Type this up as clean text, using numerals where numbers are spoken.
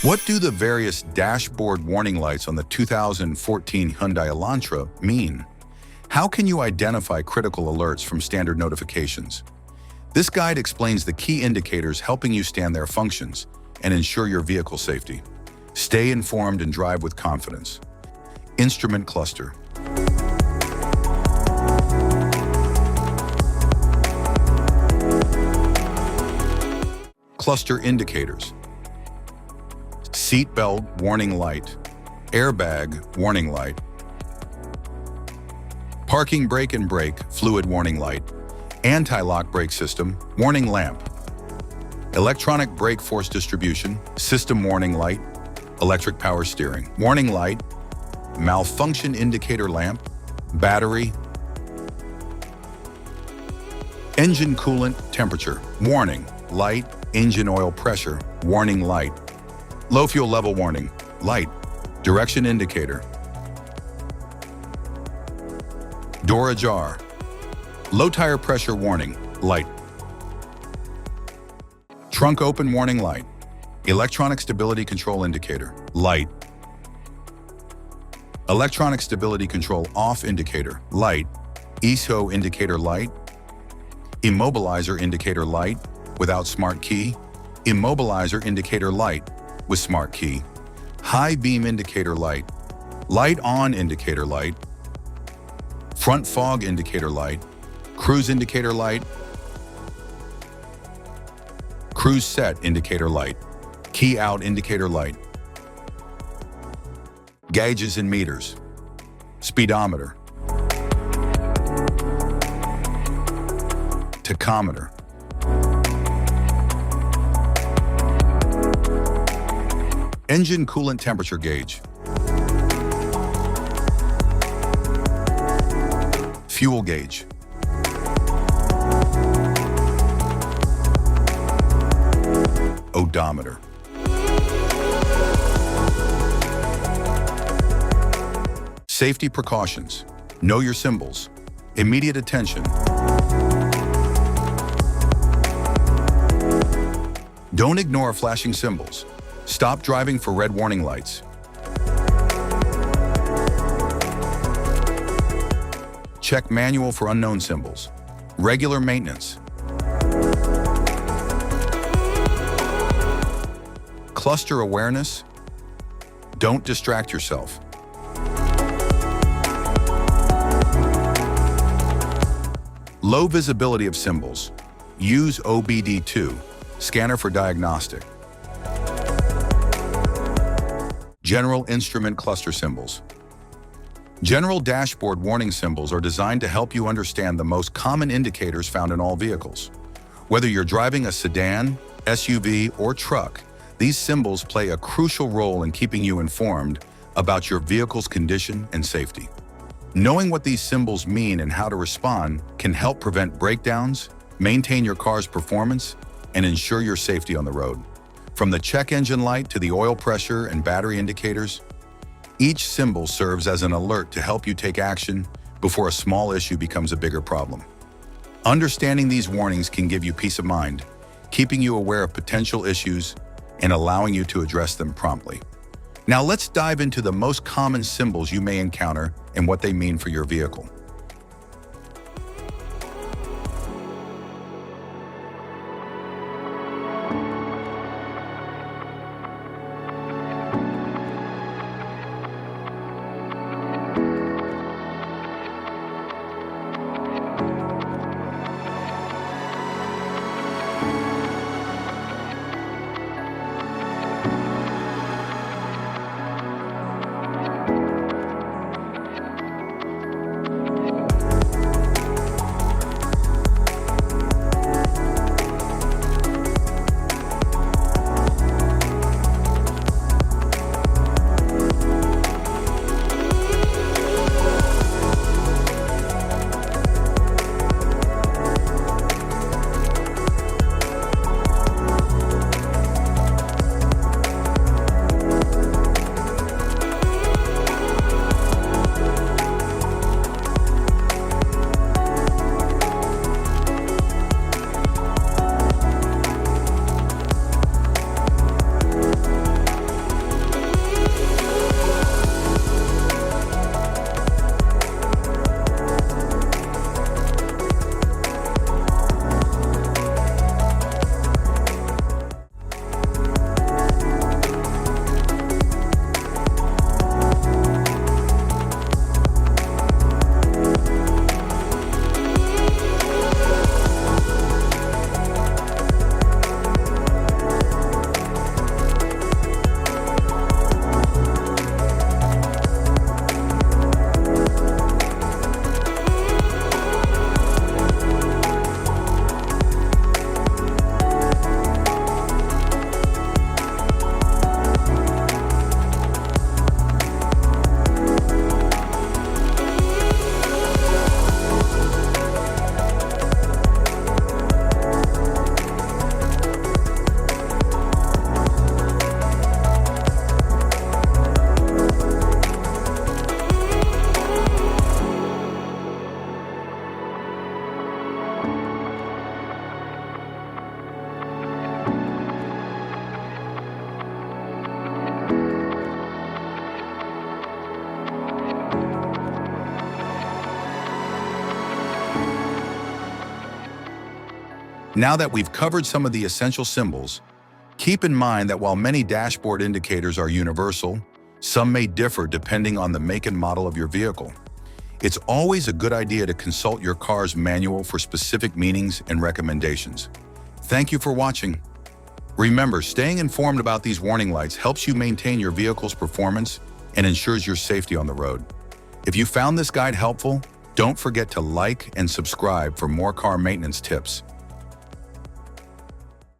What do the various dashboard warning lights on the 2014 Hyundai Elantra mean? How can you identify critical alerts from standard notifications? This guide explains the key indicators helping you stand their functions and ensure your vehicle safety. Stay informed and drive with confidence. Instrument cluster. Cluster indicators. Seatbelt warning light, airbag warning light, parking brake and brake fluid warning light, anti-lock brake system warning lamp, electronic brake force distribution system warning light, electric power steering warning light, malfunction indicator lamp, battery, engine coolant temperature warning light, engine oil pressure warning light, low fuel level warning light, direction indicator, door ajar, low tire pressure warning light, trunk open warning light, electronic stability control indicator light, electronic stability control off indicator light, ESO indicator light, immobilizer indicator light without smart key, immobilizer indicator light with smart key, high beam indicator light, light on indicator light, front fog indicator light, cruise indicator light, cruise set indicator light, key out indicator light, gauges and meters, speedometer, tachometer, engine coolant temperature gauge, fuel gauge, odometer. Safety precautions. Know your symbols. Immediate attention. Don't ignore flashing symbols. Stop driving for red warning lights. Check manual for unknown symbols. Regular maintenance. Cluster awareness. Don't distract yourself. Low visibility of symbols. Use OBD2, scanner for diagnostic. General instrument cluster symbols. General dashboard warning symbols are designed to help you understand the most common indicators found in all vehicles. Whether you're driving a sedan, SUV, or truck, these symbols play a crucial role in keeping you informed about your vehicle's condition and safety. Knowing what these symbols mean and how to respond can help prevent breakdowns, maintain your car's performance, and ensure your safety on the road. From the check engine light to the oil pressure and battery indicators, each symbol serves as an alert to help you take action before a small issue becomes a bigger problem. Understanding these warnings can give you peace of mind, keeping you aware of potential issues and allowing you to address them promptly. Now let's dive into the most common symbols you may encounter and what they mean for your vehicle. Now that we've covered some of the essential symbols, keep in mind that while many dashboard indicators are universal, some may differ depending on the make and model of your vehicle. It's always a good idea to consult your car's manual for specific meanings and recommendations. Thank you for watching. Remember, staying informed about these warning lights helps you maintain your vehicle's performance and ensures your safety on the road. If you found this guide helpful, don't forget to like and subscribe for more car maintenance tips.